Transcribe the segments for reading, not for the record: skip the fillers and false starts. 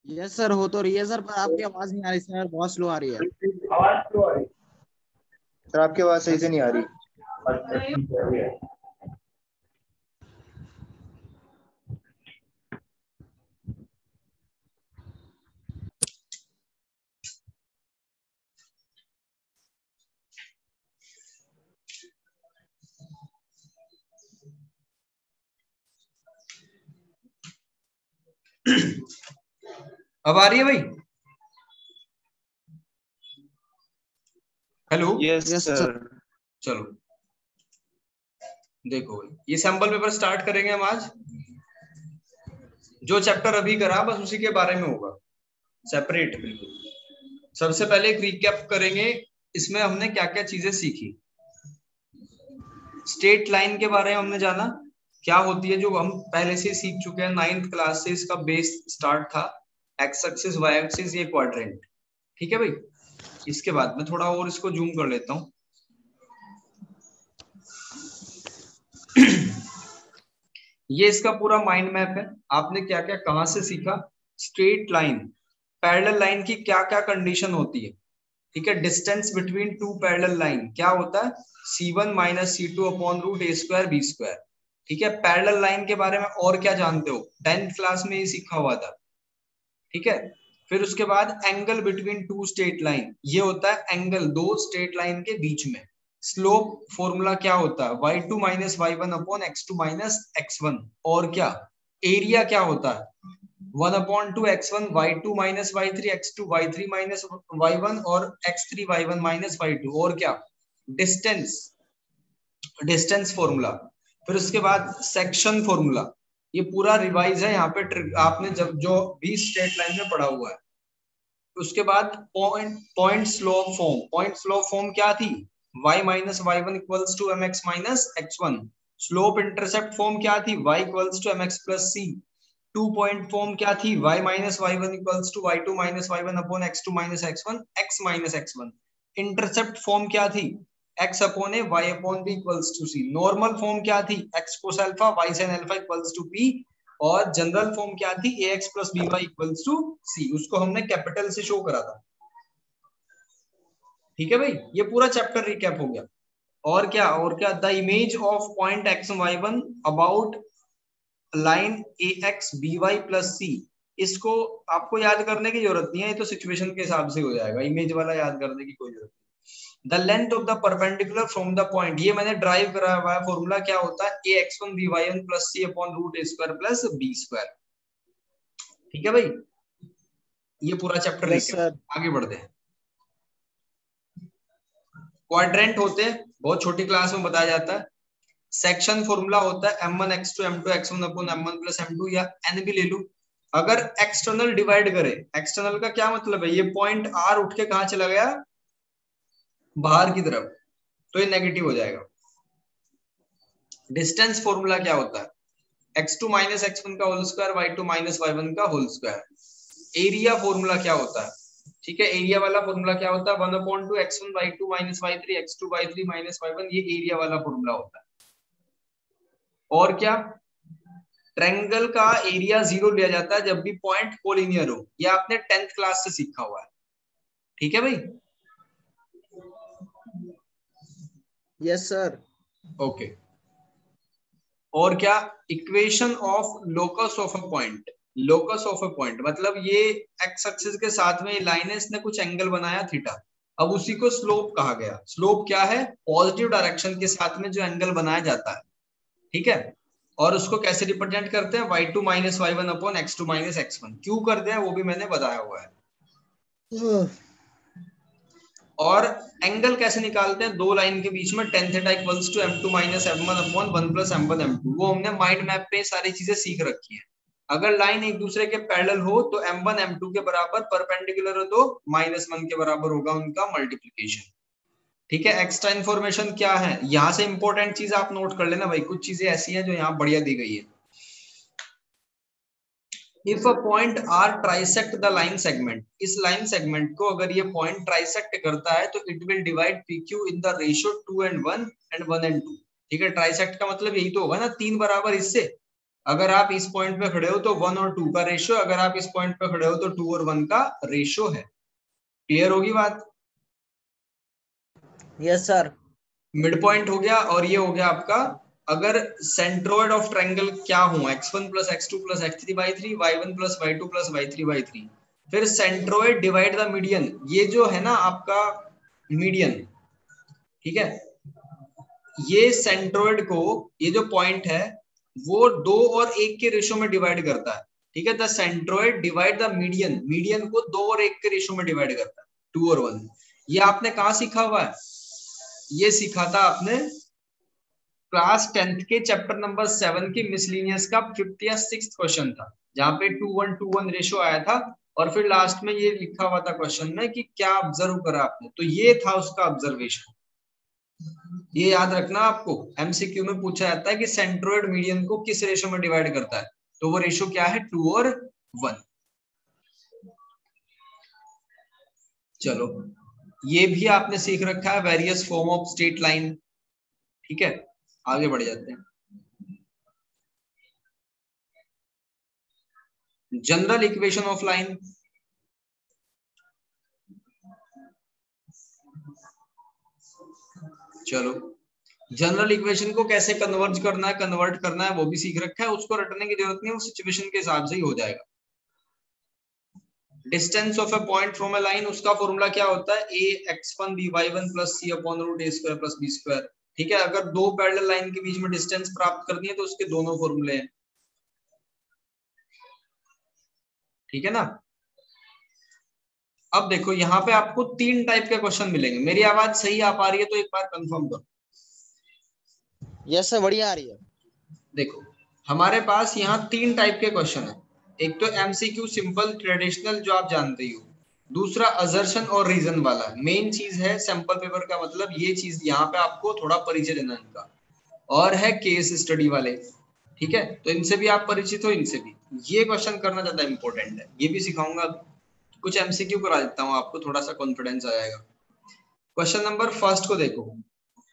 Yes sir, हो तो रही है सर, पर आपकी आवाज नहीं आ रही सर, बहुत स्लो आ रही है। आवाज क्यों आ रही? सर आपकी आवाज सही से यस। नहीं आ रही। अच्छा ठीक है अभी है। अब आ रही है भाई? Hello. Yes yes sir. Sir. चलो देखो भाई, ये सैंपल पेपर स्टार्ट करेंगे हम आज। जो चैप्टर अभी करा बस उसी के बारे में होगा, सेपरेट बिल्कुल। सबसे पहले एक रिकैप करेंगे, इसमें हमने क्या क्या चीजें सीखी। स्ट्रेट लाइन के बारे में हमने जाना क्या होती है, जो हम पहले से सीख चुके हैं, 9th क्लास से इसका बेस स्टार्ट था। एक्स एक्सिस, वाई एक्सिस, ये क्वाड्रेंट। ठीक है भाई। इसके बाद मैं थोड़ा और इसको जूम कर लेता हूं। ये इसका पूरा माइंड मैप है। आपने क्या क्या कहां से सीखा। स्ट्रेट लाइन, पैरेलल लाइन की क्या क्या कंडीशन होती है। ठीक है। Distance between two parallel line क्या होता है, C1 minus C2 upon root A square B square. ठीक है। पैरेलल लाइन के बारे में और क्या जानते हो, 10th क्लास में ही सीखा हुआ था। ठीक है। फिर उसके बाद angle between two straight line, ये होता है एंगल दो स्ट्रेट लाइन के बीच में। स्लोप फॉर्मूला क्या होता है, y2 minus y1 upon x2 minus x1। और क्या, एरिया क्या होता है, 1 upon 2 x1 y2 minus y3 x2 y3 minus y1 और x3 y1 माइनस y2। और क्या, डिस्टेंस, डिस्टेंस फॉर्मूला। फिर उसके बाद सेक्शन फॉर्मूला। ये पूरा रिवाइज है यहाँ पे, आपने जब जो भी स्ट्रेट लाइन में पढ़ा हुआ है। उसके बाद point slope form. Point slope form क्या थी, y minus y1 equals to mx minus x1। Slope intercept form क्या थी, y equals to mx plus c। 2 point form क्या थी, y minus y1 equals to y2 minus y1 upon x2 minus x1 x minus x1। Intercept form क्या थी, x upon a y upon b equals to c। Normal form क्या थी, x cos alpha y sin alpha equals to p। और general form क्या थी, ax plus B Y equals to C. उसको हमने capital से शो करा था। ठीक है भाई, ये पूरा चैप्टर रिकैप हो गया। और क्या, और क्या, the image of point X Y one about line A X B Y plus C. इसको आपको याद करने की जरूरत नहीं है, ये तो सिचुएशन के हिसाब से हो जाएगा, इमेज वाला याद करने की कोई जरूरत नहीं। The length of the perpendicular from the point, ये मैंने ड्राइव करा हुआ है। फॉर्मूला क्या होता है, A X one B Y one plus C upon root A square plus B square. ठीक है भाई, ये पूरा चैप्टर यस रिकैप। सर। आगे बढ़ते हैं। क्वाड्रेंट होते हैं, बहुत छोटी क्लास में बताया जाता है। सेक्शन फॉर्मूला होता है m1 x2 m2 x1 upon m1 plus m2, या n भी ले लूं। अगर एक्सटर्नल डिवाइड करे, एक्सटर्नल का क्या मतलब है, ये पॉइंट r उठ के कहां चला गया, बाहर की तरफ, तो ये नेगेटिव हो जाएगा। डिस्टेंस फॉर्मूला क्या होता है, x2 माइनस x1 का whole square y2 minus y1 का होल स्क्वायर। एरिया फॉर्मूला क्या होता है, ठीक है, एरिया वाला फॉर्मूला क्या होता है, 1 upon 2 x1 y2 minus y3 x2 y3 minus y1, ये एरिया वाला फॉर्मूला होता है। और क्या, ट्रायंगल का एरिया 0 लिया जाता है जब भी पॉइंट कोलिनियर हो। ये आपने 10th क्लास से सीखा हुआ है। ठीक है भाई। Yes sir. ओके। और क्या, equation of locus of a point. Locus of a point मतलब ये एक्स एक्सिस के साथ में लाइन है, इसने कुछ एंगल बनाया थीटा। अब उसी को स्लोप कहा गया। स्लोप क्या है, पॉजिटिव डायरेक्शन के साथ में जो एंगल बनाया जाता है। ठीक है। और उसको कैसे रिप्रेजेंट करते हैं, y2 minus y1 upon x2 minus x1। क्यों करते हैं वो भी मैंने बताया हुआ है। और एंगल कैसे निकालते हैं, दो लाइन के बीच में, tan theta equals to m2 minus m1 upon 1 plus m1 m2। वो हमने माइंड मैप पे सारी चीजें सीख रखी है। अगर लाइन एक दूसरे के पैरेलल हो तो m1 m2 के बराबर, परपेंडिकुलर हो तो -1 के बराबर होगा उनका मल्टीप्लीकेशन। ठीक है। एक्स्ट्रा इन्फॉर्मेशन क्या है, यहां से इंपॉर्टेंट चीज आप नोट कर लेना भाई, कुछ चीजें ऐसी हैं जो यहाँ बढ़िया दी गई है। If a point are trisect the line segment, इस लाइन सेगमेंट को अगर ये पॉइंट ट्राइसेक्ट करता है तो it will divide PQ in the ratio 2 and 1 and 1 and 2। ठीक है। ट्राइसेक्ट का मतलब यही तो होगा ना, तीन बराबर हिस्से। अगर आप इस पॉइंट पे खड़े हो तो 1 और 2 का रेशियो, अगर आप इस पॉइंट पे खड़े हो तो 2 और 1 का रेशियो है। क्लियर होगी बात? Yes sir. मिड पॉइंट हो गया, और ये हो गया आपका, अगर सेंट्रोइड ऑफ ट्रायंगल क्या हो, x1 plus x2 plus x3 by 3, y1 plus y2 plus y3 by 3। फिर सेंट्रोइड डिवाइड द मीडियन, ये जो है ना आपका मीडियन, ठीक है, ये सेंट्रोइड को, ये जो पॉइंट है वो 2 और 1 के रेशियो में डिवाइड करता है। ठीक है, the centroid divide the median, median को 2 और 1 के रेशियो में डिवाइड करता है, 2 और 1। ये आपने कहाँ सीखा हुआ है? ये सीखा था आपने क्लास 10th के चैप्टर नंबर 7 की मिसलिनियस का 5th या 6th क्वेश्चन था, जहां पे 2:1 रेशियो आया था, और फिर लास्ट में ये लिखा हुआ था क्वेश्चन में कि क्या ऑब्जर्व करा आपने, तो ये था उसका ऑब्जर्वेशन। ये याद रखना, आपको एमसीक्यू में पूछा जाता है कि सेंट्रोइड मीडियन को किस रेशियो में डिवाइड करता है, तो वो रेशियो क्या है, 2 और 1। चलो, ये भी आपने सीख रखा है, various form of straight line. ठीक है, आगे बढ़ जाते हैं। जनरल इक्वेशन ऑफ लाइन, चलो, जनरल इक्वेशन को कैसे कन्वर्ट करना है वो भी सीख रखा है, उसको रटने की जरूरत नहीं, वो सिचुएशन के हिसाब से ही हो जाएगा। Distance of a point from a line, उसका फॉर्मूला क्या होता है, ए x1 by1 plus C upon root A square plus B square. ठीक है, अगर दो पैरेलल लाइन के बीच में डिस्टेंस प्राप्त करनी है तो उसके दोनों फॉर्मूले हैं। ठीक है ना? अब देखो, यहाँ पे आपको 3 टाइप के क्वेश्चन मिलेंगे। मेरी आवाज सही आ पा रही है तो एक बार कंफर्म करो। यस सर, बढ़िया आ रही है। देखो, हमारे पास यहाँ 3 टाइप के क्वेश्चन है। एक तो एमसीक्यू सिंपल ट्रेडिशनल जो आप जानते ही हो, दूसरा असर्शन और रीजन वाला। मेन चीज है सैंपल पेपर का, मतलब ये चीज यहाँ पे आपको थोड़ा परिचय देना इनका, और है केस स्टडी वाले। ठीक है, तो इनसे भी आप परिचित हो, इनसे भी। ये क्वेश्चन करना ज्यादा इंपॉर्टेंट है, ये भी सिखाऊंगा। कुछ एमसीक्यू करा देता हूँ आपको, थोड़ा सा कॉन्फिडेंस आ जाएगा। क्वेश्चन नंबर फर्स्ट को देखो।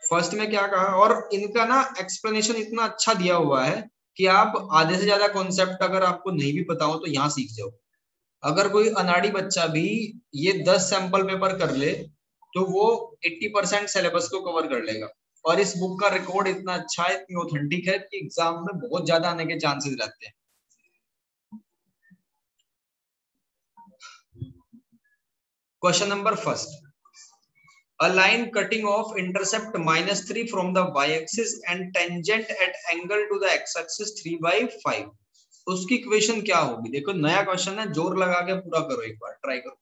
फर्स्ट में क्या कहा, और इनका ना एक्सप्लेनेशन इतना अच्छा दिया हुआ है कि आप आधे से ज्यादा कॉन्सेप्ट अगर आपको नहीं भी पता हो तो यहाँ सीख जाओ। अगर कोई अनाड़ी बच्चा भी ये 10 सैंपल पेपर कर ले तो वो 80% सिलेबस को कवर कर लेगा। और इस बुक का रिकॉर्ड इतना अच्छा है, इतनी ऑथेंटिक है कि एग्जाम में बहुत ज्यादा आने के चांसेस रहते हैं। Question number first, a line cutting off intercept -3 from the y-axis and tangent at angle to the x-axis 3/5, उसकी इक्वेशन क्या होगी? देखो, नया क्वेश्चन है, जोर लगा के पूरा करो, एक बार ट्राई करो।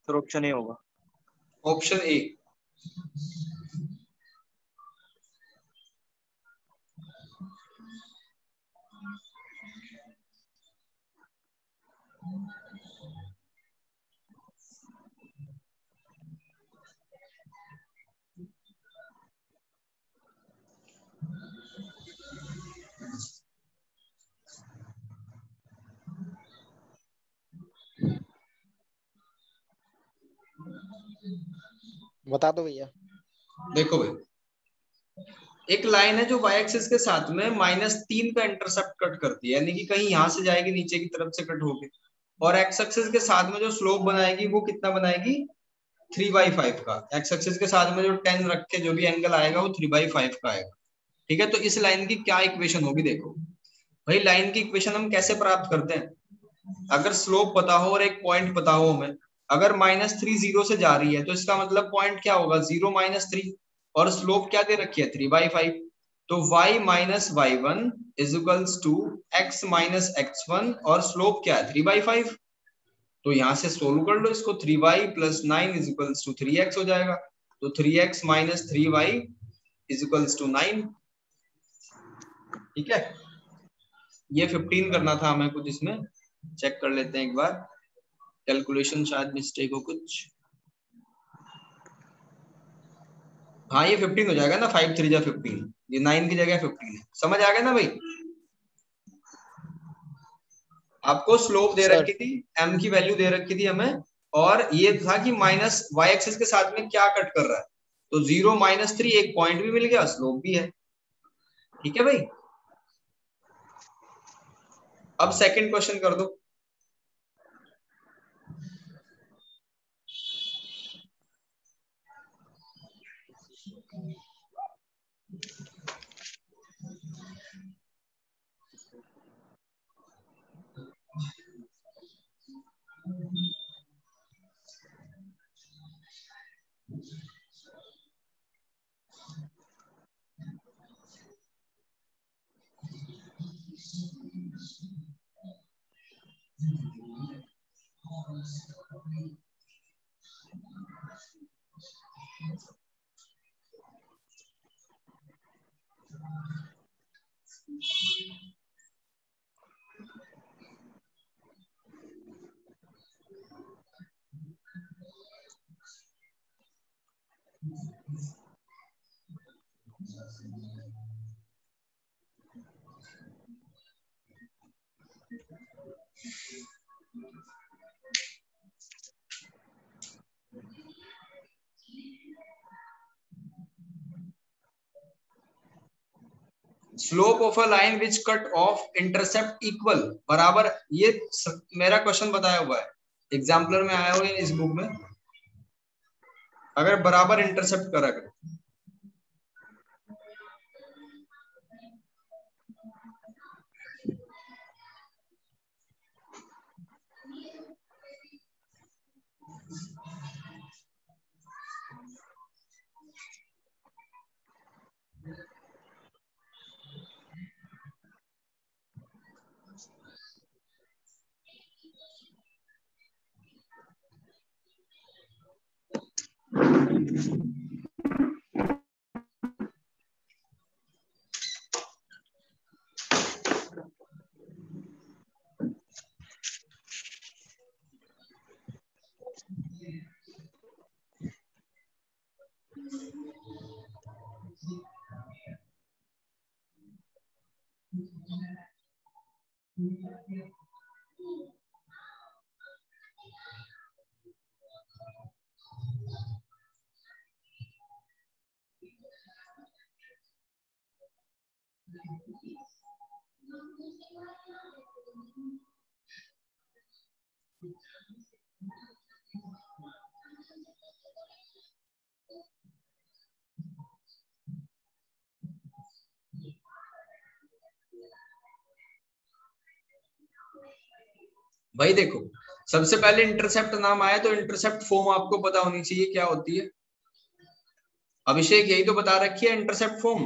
सर ऑप्शन ए होगा। Option A. बता दो भैया। देखो भाई, एक लाइन है जो y एक्सिस के साथ में -3 का इंटरसेप्ट कट करती है, यानी कि कहीं यहां से जाएगी नीचे की तरफ से कट होके, और x एक्सिस के साथ में जो स्लोप बनाएगी वो कितना बनाएगी, 3/5 का। x एक्सिस के साथ में जो 10 रख के जो भी एंगल आएगा वो 3/5 का आएगा। ठीक है, तो इस लाइन की क्या इक्वेशन होगी? देखो भाई, लाइन की इक्वेशन हम कैसे प्राप्त करते हैं? अगर स्लोप पता हो और एक पॉइंट पता हो हमें, अगर -3 0 से जा रही है तो इसका मतलब पॉइंट क्या होगा, 0 -3, और स्लोप क्या दे रखी है, 3/5। तो y - y1 is equals to x - x1, और स्लोप क्या है, 3/5। तो यहां से सोल्व कर लो इसको, 3y + 9 is equals to 3x हो जाएगा। तो 3x - 3y is equals to 9। ठीक है, ये 15 करना था हमें कुछ, इसमें चेक कर लेते हैं एक बार, कैलकुलेशन शायद मिस्टेक हो कुछ। हाँ, ये 15 हो जाएगा ना, 5 3 जा 15, ये 9 की जगह 15 है। समझ आ गया ना भाई? आपको स्लोप दे रखी थी, m की वैल्यू दे रखी थी हमें, और ये था कि माइनस y एक्सिस के साथ में क्या कट कर रहा है, तो 0 -3, एक पॉइंट भी मिल गया, स्लोप भी है। ठीक है भाई, अब सेकंड क्वेश्चन कर दो। Slope of a line which cut off intercept equal, बराबर, ये मेरा क्वेश्चन बताया हुआ है, एग्जाम्पलर में आया हुआ है इस बुक में। अगर बराबर इंटरसेप्ट करा कर, भाई देखो, सबसे पहले इंटरसेप्ट नाम आया तो इंटरसेप्ट फॉर्म आपको पता होनी चाहिए क्या होती है। अभिषेक, यही तो बता रखी है इंटरसेप्ट फॉर्म।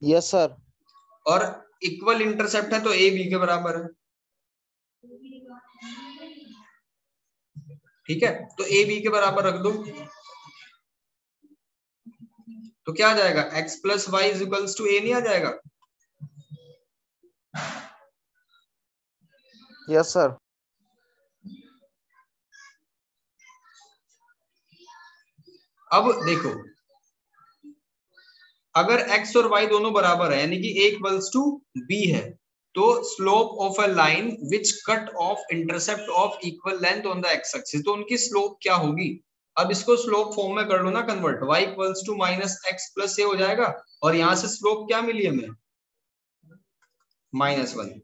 Yes sir. और इक्वल इंटरसेप्ट है तो ए बी के बराबर है, ठीक है। तो ए बी के बराबर रख दो, तो क्या आ जाएगा, x plus Y is equals to A, नहीं आ जाएगा? Yes sir. अब देखो, अगर x और y दोनों बराबर है यानी कि a इक्वल्स टू b है, तो slope of a line which cut off intercept of equal length on the x axis, तो उनकी स्लोप क्या होगी? अब इसको स्लोप फॉर्म में कर लो ना convert, y equals to minus X plus A हो जाएगा, और यहां से स्लोप क्या मिली हमें, -1।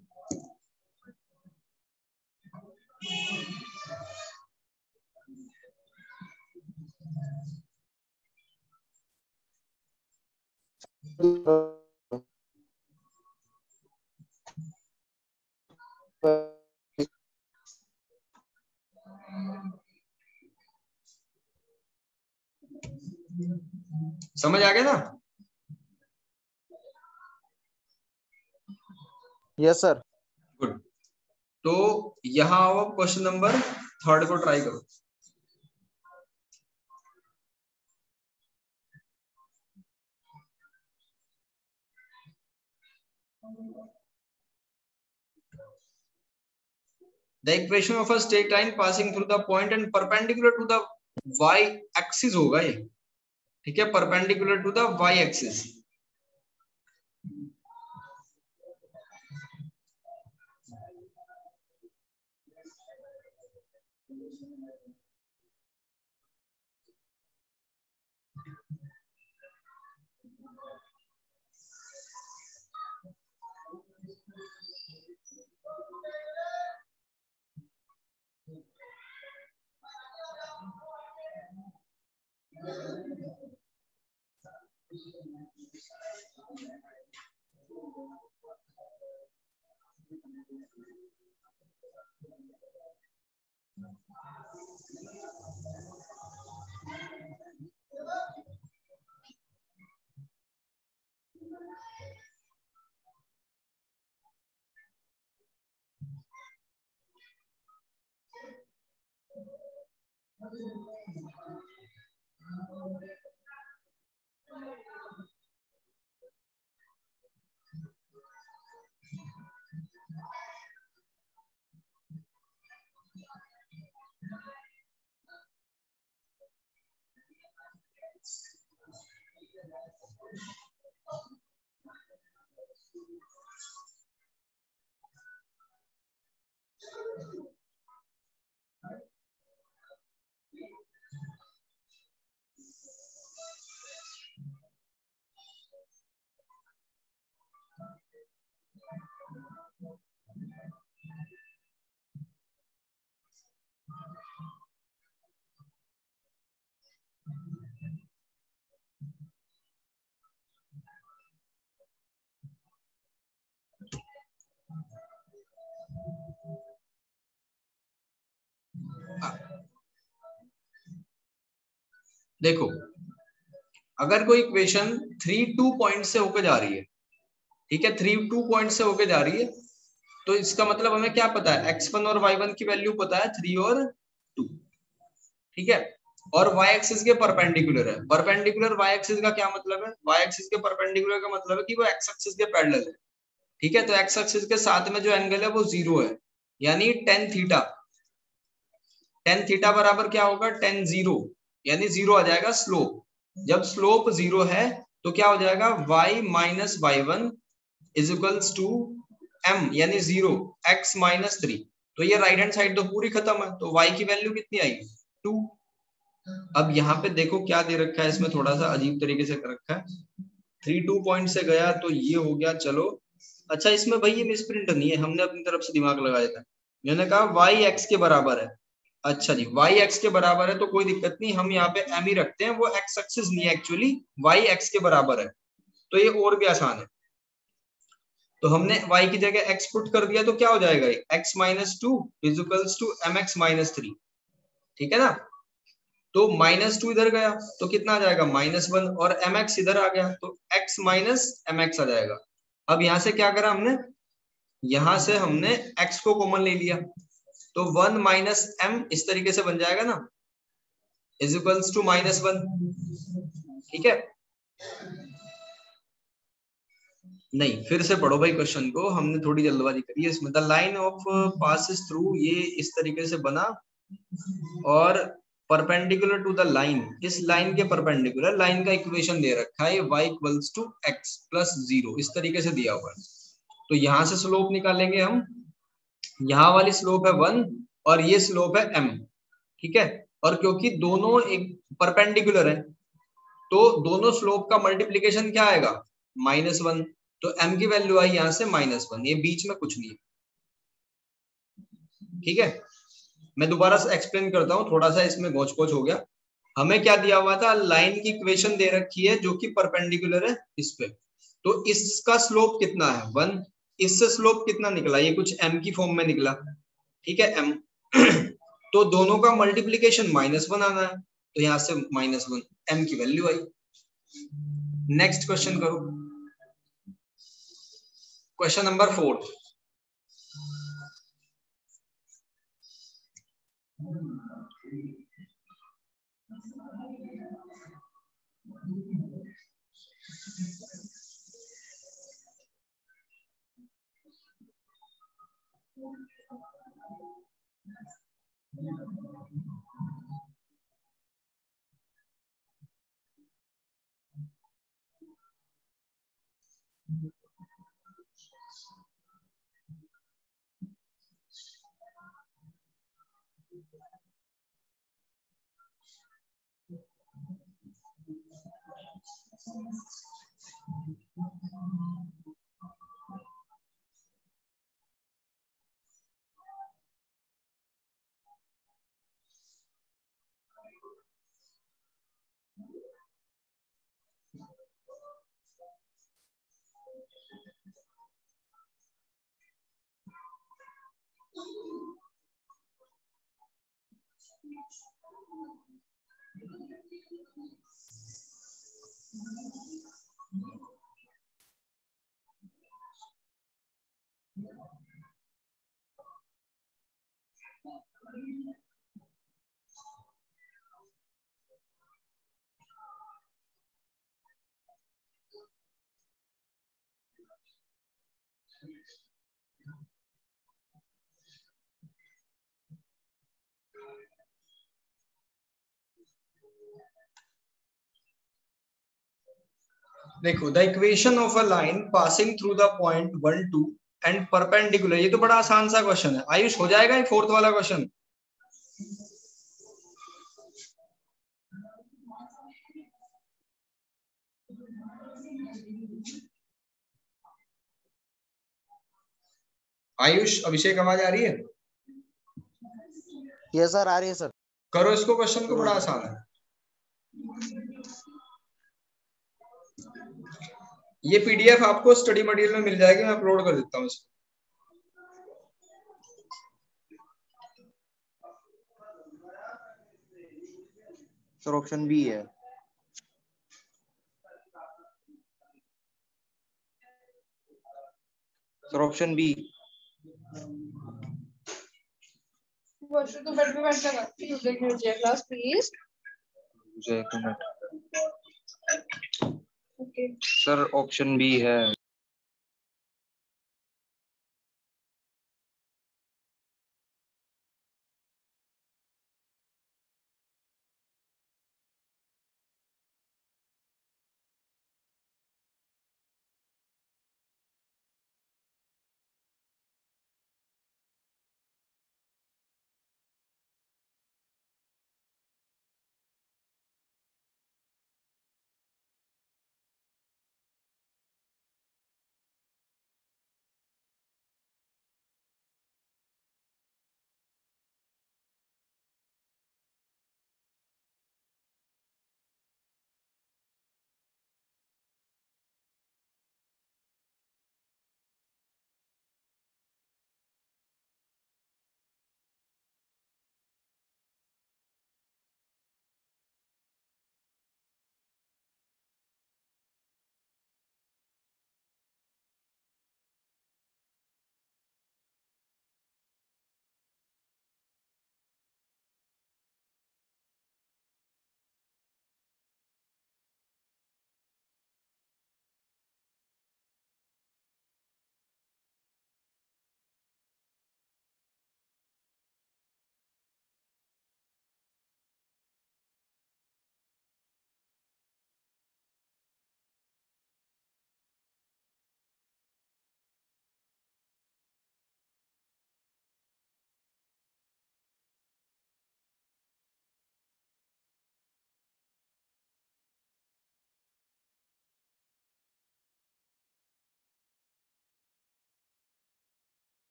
समझ आ गया ना? Yes sir. गुड। तो यहां आओ, क्वेश्चन नंबर 3 को ट्राई करो। The equation of a straight line passing through the point and perpendicular to the y axis होगा ये, ठीक है, perpendicular to the y axis। देखो, अगर कोई इक्वेशन 3 2 पॉइंट से होकर जा रही है, ठीक है, 3 2 पॉइंट से होकर जा रही है, तो इसका मतलब हमें क्या पता है, x1 और y1 की वैल्यू पता है 3 और 2, ठीक है, और y एक्सिस के परपेंडिकुलर है। परपेंडिकुलर y एक्सिस का क्या मतलब है, y एक्सिस के परपेंडिकुलर का मतलब है कि वो x एक्सिस के पैरेलल है, ठीक है। तो x एक्सिस के साथ में जो एंगल है वो 0 है, यानी tan थीटा। tan थीटा बराबर क्या होगा, tan 0, यानी 0 आ जाएगा स्लोप। जब स्लोप 0 है तो क्या हो जाएगा, y minus y1 is equals to m, यानी 0 x माइनस 3। तो ये राइट हैंड साइड तो पूरी खत्म है, तो y की वैल्यू कितनी आई, 2। अब यहाँ पे देखो क्या दे रखा है, इसमें थोड़ा सा अजीब तरीके से कर रखा है। 3 2 पॉइंट से गया तो ये हो गया, चलो अच्छा, इसमें भाई ये मिसप्रिंट नहीं है, हमने अपनी तरफ से दिमाग लगाया था। मैंने कहा y x के बराबर है, अच्छा जी, y x के बराबर है तो कोई दिक्कत नहीं, हम यहाँ पे m ही रखते हैं, वो x एक्सिस नहीं है एक्चुअली, y x के बराबर है, तो ये और भी आसान है। तो हमने y की जगह x पुट कर दिया तो क्या हो जाएगा, x minus 2 is equals to M X minus 3, ठीक है ना। तो -2 इधर गया तो कितना आ जाएगा, -1, और mx इधर आ गया तो x x minus M X आ जाएगा। अब यहां से क्या करा हमने, यहां से हमने x को कॉमन ले लिया, तो 1 माइनस एम इस तरीके से बन जाएगा ना, इज इक्वल्स टू -1। ठीक है, नहीं फिर से पढ़ो भाई क्वेश्चन को, हमने थोड़ी जल्दबाजी करी है इसमें। The line of passes through, ये इस तरीके से बना और परपेंडिकुलर टू द लाइन, इस लाइन के परपेंडिकुलर लाइन का इक्वेशन दे रखा है y equals to x plus 0, इस तरीके से दिया हुआ है। तो यहां से स्लोप निकालेंगे हम, यहाँ वाली स्लोप है 1 और ये स्लोप है m। ठीक है, और क्योंकि दोनों एक परपेंडिकुलर है तो दोनों स्लोप का मल्टीप्लीकेशन क्या आएगा, -1। तो m की वैल्यू आई यहां से -1, ये बीच में कुछ नहीं है। ठीक है, मैं दोबारा से एक्सप्लेन करता हूँ, थोड़ा सा इसमें गोच पोच हो गया। हमें क्या दिया हुआ था, लाइन की इक्वेशन दे रखी है जो कि परपेंडिकुलर है इस पे, तो इसका स्लोप कितना है 1, इससे स्लोप कितना निकला, ये कुछ m की फॉर्म में निकला। ठीक है, m तो दोनों का मल्टीप्लीकेशन -1 आना है, तो यहां से -1 m की वैल्यू आई। नेक्स्ट क्वेश्चन करो, क्वेश्चन नंबर 4। देखो, the equation of a line passing through the point 1 2 and perpendicular, ये तो बड़ा आसान सा क्वेश्चन है। आयुष हो जाएगा ये फोर्थ वाला क्वेश्चन। आयुष, अभिषेक, आवाज आ रही है? ये सर आ रही है सर। करो इसको, क्वेश्चन को, करो बड़ा सर। आसान है। ये पीडीएफ आपको स्टडी मटेरियल में मिल जाएगी, मैं अपलोड कर देता हूँ इसको। सर ऑप्शन बी है। Sir option B. वर्षों तो बेड पे बैठ कर देखने मुझे क्लास प्लीज। मुझे एक minute. Okay sir option B है।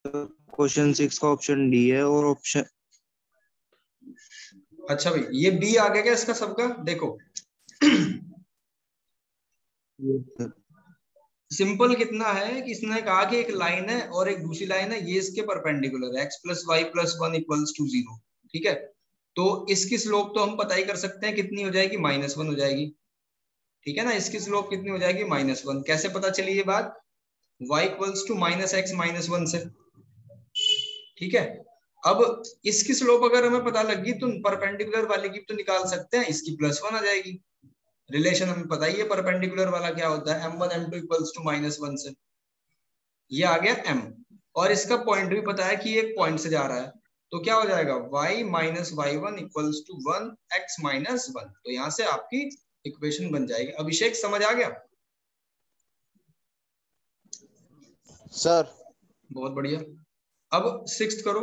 क्वेश्चन 6 का ऑप्शन डी है और ऑप्शन अच्छा भाई, ये बी आ गया क्या इसका सबका? देखो सिंपल कितना है कि इसने कहा कि एक लाइन है और एक दूसरी लाइन है, ये इसके परपेंडिकुलर है, X plus Y plus one equals to zero. ठीक है, तो इसकी स्लोप तो हम पता ही कर सकते हैं कितनी हो जाएगी, -1 हो जाएगी। ठीक है ना, इसकी स्लोप कितनी हो जाएगी, -1। कैसे पता चली ये बात? y इक्वल्स टू -x-1 से। ठीक है, अब इसकी स्लोप अगर हमें पता लगी तो परपेंडिकुलर वाले की तो निकाल सकते हैं, इसकी +1 आ जाएगी। रिलेशन हमें पता ही है परपेंडिकुलर वाला क्या होता है, m1 m2 इक्वल्स टू -1 से। ये आ गया m, और इसका पॉइंट भी पता है कि एक पॉइंट से जा रहा है, तो क्या हो जाएगा, y minus y1 equals to 1 x minus 1। तो यहां से आपकी इक्वेशन बन जाएगी। अभिषेक समझ आ गया? सर। बहुत बढ़िया। अब सिक्स्थ करो।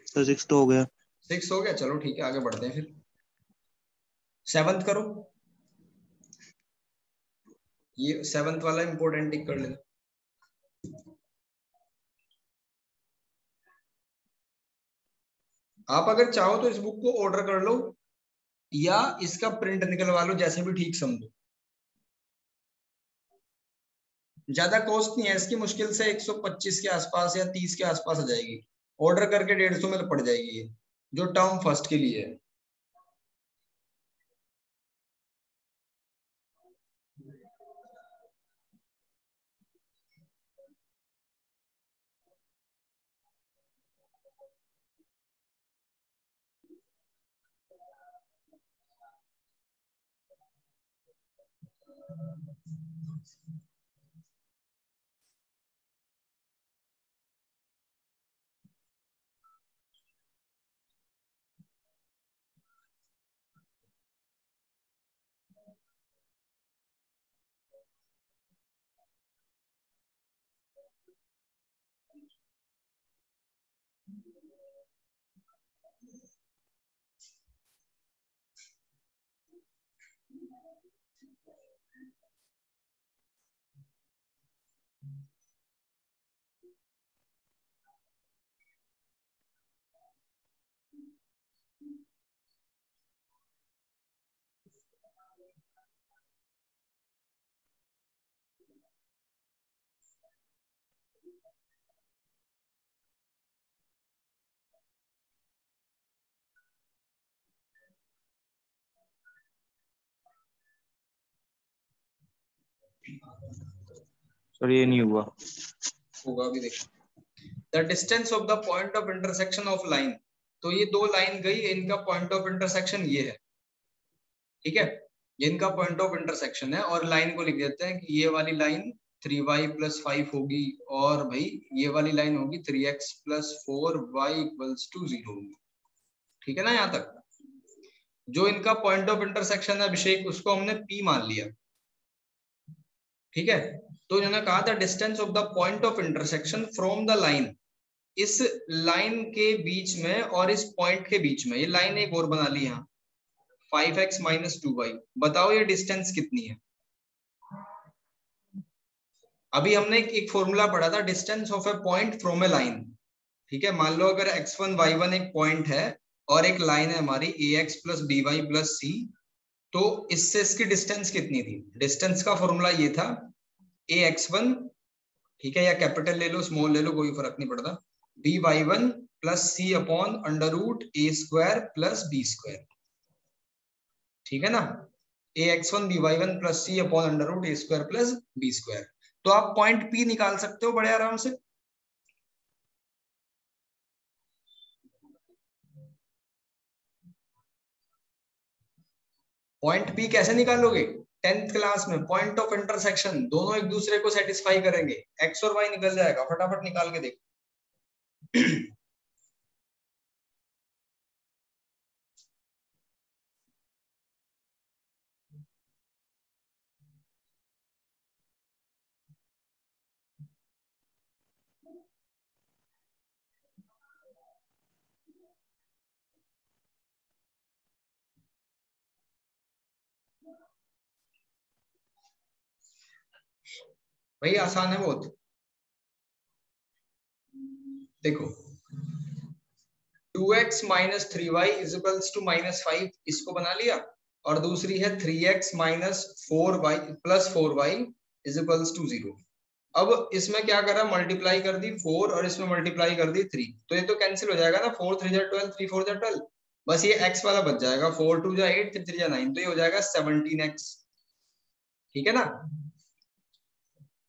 सर 6 तो हो गया। 6 हो गया, चलो ठीक है, आगे बढ़ते हैं फिर। 7th करो। ये 7th वाला इंपॉर्टेंट टिक कर लेना। आप अगर चाहो तो इस बुक को ऑर्डर कर लो या इसका प्रिंट निकलवा लो, जैसे भी ठीक समझो। ज्यादा कॉस्ट नहीं है इसकी, मुश्किल से 125 के आसपास या 30 के आसपास आ जाएगी। ऑर्डर करके 150 में पड़ जाएगी ये, जो टर्म फर्स्ट के लिए है। सर ये नहीं हुआ। होगा भी, देखो। The distance of the point of intersection of line. तो ये दो लाइन गई, इनका पॉइंट ऑफ इंटरसेक्शन ये है। ठीक है, ये इनका पॉइंट ऑफ इंटरसेक्शन है, और लाइन को लिख देते हैं कि ये वाली लाइन 3y + 5 होगी, और भाई ये वाली लाइन होगी 3x + 4y = 0। ठीक है ना, यहाँ तक जो इनका पॉइंट ऑफ इंटरसेक्शन है अभिषेक, उसको हमने P मान लिया। ठीक है, तो इन्होंने कहा था distance of the point of intersection from the line, इस लाइन के बीच में और इस पॉइंट के बीच में, ये लाइन एक और बना ली यहाँ, 5x - 2y। बताओ ये डिस्टेंस कितनी है? अभी हमने एक फॉर्मूला पढ़ा था, distance of A point from A line. ठीक है, मान लो अगर x1 y1 एक पॉइंट है और एक लाइन है हमारी ax + by + c, तो इससे इसकी डिस्टेंस कितनी थी? डिस्टेंस का फॉर्मूला ये था, ax1, ठीक है, या कैपिटल ले लो स्मॉल ले लो, कोई फर्क नहीं पड़ता, by1 + c/√a² + b²। ठीक है ना, ax1 by1 + c/√a² + b²। तो आप पॉइंट P निकाल सकते हो बड़े आराम से। पॉइंट P कैसे निकालोगे? 10th क्लास में पॉइंट ऑफ इंटरसेक्शन, दोनों एक दूसरे को सेटिस्फाई करेंगे, x और y निकल जाएगा, फटाफट निकाल के देखो। भाई आसान है बहुत। देखो 2x minus 3y equals to -5, इसको बना लिया, और दूसरी है 3x minus 4y plus 4y equals to 0। अब इसमें क्या करा, मल्टीप्लाई कर दी 4 और इसमें मल्टीप्लाई कर दी 3, तो ये तो कैंसिल हो जाएगा ना, 4 3 जा 12, 3 4 जा 12, बस ये x वाला बच जाएगा, 4 2 जा 8, 3 3 जा 9, तो ये हो जाएगा 17x। ठीक है ना।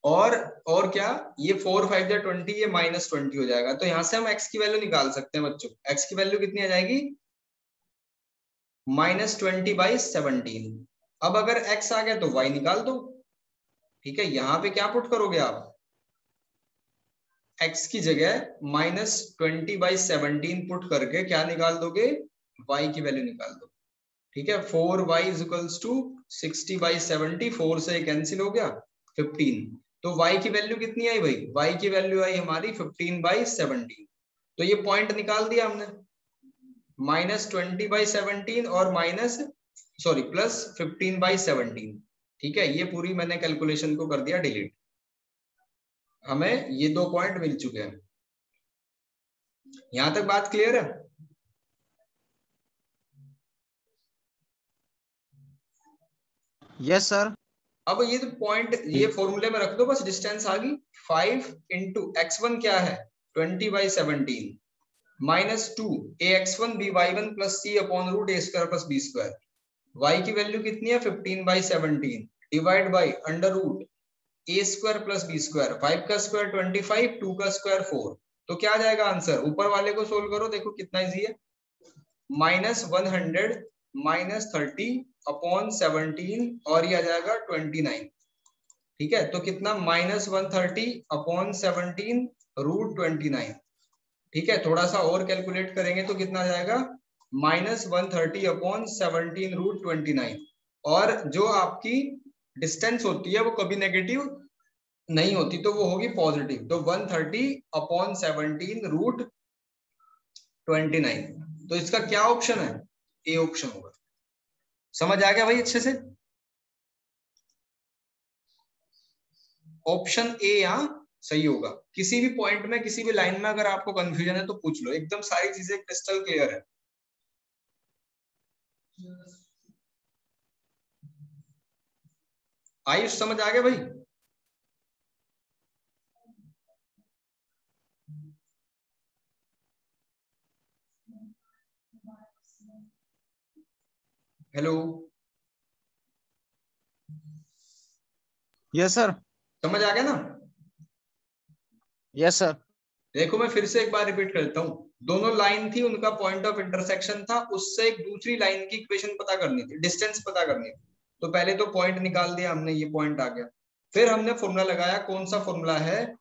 और क्या, ये 4 5 जा 20, ये -20 हो जाएगा, तो यहां से हम x की वैल्यू निकाल सकते हैं बच्चों। x की वैल्यू कितनी आ जाएगी, -20/17। अब अगर x आ गया तो y निकाल दो। ठीक है, यहां पे क्या पुट करोगे आप, x की जगह -20/17 पुट करके क्या निकाल दोगे, y की वैल्यू निकाल दो। ठीक है, 4y इक्वल्स टू 60/70, 4 से कैंसिल हो गया 15, तो y की वैल्यू कितनी आई भाई, y की वैल्यू आई हमारी 15/17। तो ये पॉइंट निकाल दिया हमने, -20/17 और +15/17। ठीक है, ये पूरी मैंने कैलकुलेशन को कर दिया डिलीट, हमें ये 2 पॉइंट मिल चुके हैं। यहां तक बात क्लियर है। Yes sir. अब ये तो पॉइंट ये फॉर्मूले में रख दो बस, डिस्टेंस आ गई 5 इंटू x1 क्या है 20/17 -2 ax1 by1 plus c upon root a square plus b square, y की वैल्यू कितनी है 15/17 divide by under root a square plus b square, 5 का स्क्वायर 25, 2 का स्क्वायर 4, तो क्या आ जाएगा आंसर, ऊपर वाले को सोल्व करो, देखो कितना इजी है, -100 -30 अपॉन 17 और ये आ जाएगा 29। ठीक है, तो कितना -130 अपॉन 17 रूट 29। ठीक है, थोड़ा सा और कैलकुलेट करेंगे तो कितना आ जाएगा, -130 अपॉन 17 रूट 29, और जो आपकी डिस्टेंस होती है वो कभी नेगेटिव नहीं होती, तो वो होगी पॉजिटिव, तो 130 अपॉन 17 रूट 29, तो इसका क्या ऑप्शन है, ए ऑप्शन होगा। समझ आ गया भाई अच्छे से, ऑप्शन ए यहाँ सही होगा। किसी भी पॉइंट में किसी भी लाइन में अगर आपको कंफ्यूजन है तो पूछ लो, एकदम सारी चीजें क्रिस्टल क्लियर है। आयुष समझ आ गया भाई। Hello, yes sir. समझ आ गया ना। Yes sir. देखो मैं फिर से एक बार रिपीट करता हूँ, दोनों लाइन थी, उनका पॉइंट ऑफ इंटरसेक्शन था, उससे एक दूसरी लाइन की इक्वेशन पता करनी थी, डिस्टेंस पता करनी थी, तो पहले तो पॉइंट निकाल दिया हमने, ये पॉइंट आ गया, फिर हमने फॉर्मूला लगाया, कौन सा फॉर्मूला है,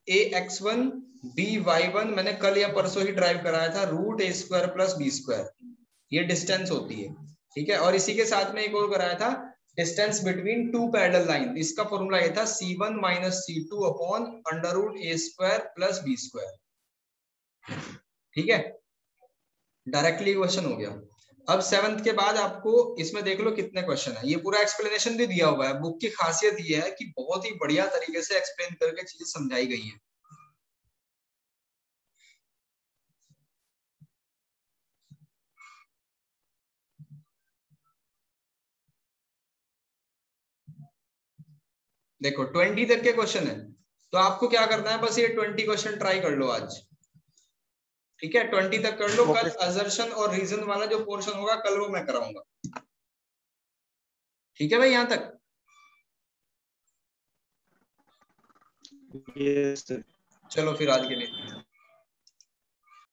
ax1 by1, मैंने कल या परसों ही ड्राइव कराया था, root a square plus b square, ये डिस्टेंस होती है। ठीक है, और इसी के साथ में एक और कराया था, distance between two parallel line, इसका फॉर्मूला ये था c1 minus c2 upon under root a square plus b square. ठीक है, डायरेक्टली क्वेश्चन हो गया। अब 7th के बाद आपको इसमें देख लो कितने क्वेश्चन है, ये पूरा एक्सप्लेनेशन भी दिया हुआ है, बुक की खासियत ये है कि बहुत ही बढ़िया तरीके से एक्सप्लेन करके चीजें समझाई गई है। देखो 20 तक के क्वेश्चन है, तो आपको क्या करना है, बस ये 20 क्वेश्चन ट्राई कर लो आज। ठीक है, 20 तक कर लो, कल असर्शन और रीजन वाला जो पोर्शन होगा कल वो मैं कराऊंगा। ठीक है भाई, यहां तक। Yes sir. चलो फिर आज के लिए।